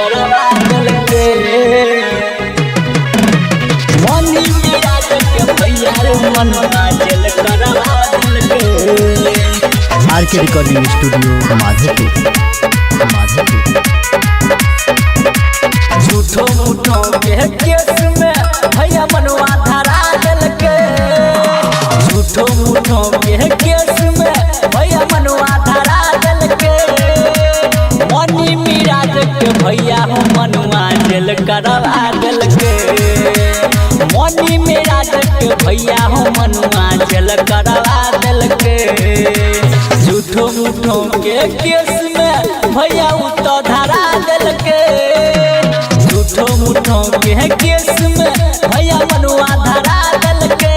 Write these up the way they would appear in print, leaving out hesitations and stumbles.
करवा दिल के मनी मिराज के भैया रे मनवा जल करवा दिल के। R K recording studio Madhopur. झूठो मूठो के केस में भैया मनवा धरा दिल के। झूठो मूठो के केस में भैया मनवा धरा दिल के। मनी मिराज के भैया हो मनवा जल करवा दिल के। मनी मिराज के भैया हो मनवा जल करवा दिल के। झूठो मूठो के केस में भैया तो धरा दिल के। झूठो मूठो के केस में भैया मनवा धरा दिल के।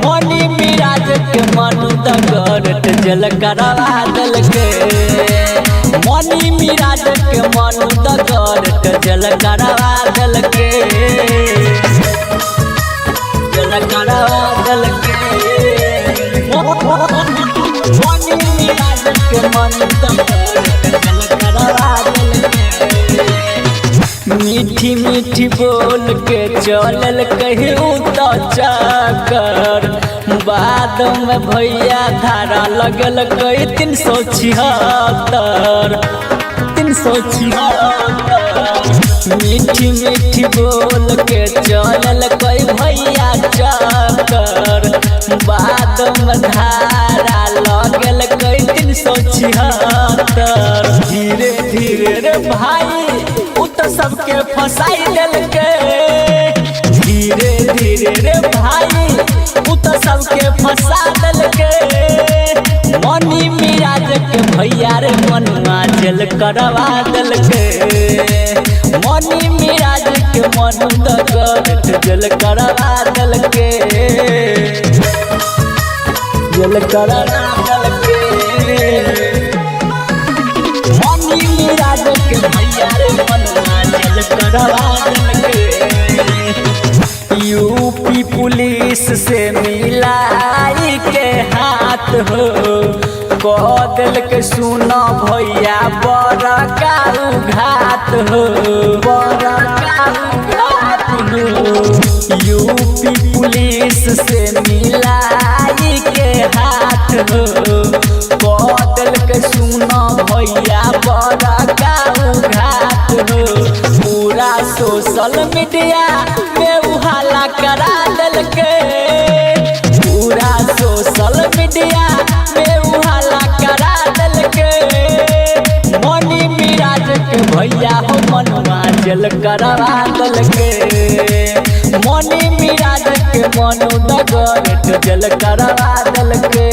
मनी मिराज के मनु दगरट जल करवा दिल के। मनी मिराज के मनु दगरट जल करवा दिल के। जल करवा दिल के। मनी मिराज के मनु दगरट जल करवा दिल के। मीठी मीठी बोल के चलल कहूँ तो चक्कर बाद में भैया धारा लगल कई 376। मीठी मीठी बोल के चलल कई भैया चक्कर बाद में धारा लगल कई 376। धीरे धीरे रे भाई तो सबके फसाई दिल के। धीरे धीरे रे भाई तो सबके फसा दिल के। मनी मिराज के भैया रे मनवा जल करवा दिल के। मनी मिराज के मनु दगरट जल करवा दिल के। जल करवा दिल के। मनी मिराज के भैया रे मनवा जल करवा दिल के। यूपी पुलिस से मिलाई के हाथ हो कह दिल के सुना भैया बड़ा काऊ घात हो। बड़ा काऊ घात हो। यूपी पुलिस से मिलाई के हाथ हो कह दिल के सुना भैया बड़ा काऊ घात हो। पूरा सोशल मीडिया में उहाला करा दिल के। पूरा सोशल मीडिया में उहाला करा दिल के। मनी मिराज के भैया हो मनवा जल करवा दिल के। मनी मिराज के मनु दगरट जल करवा दिल के।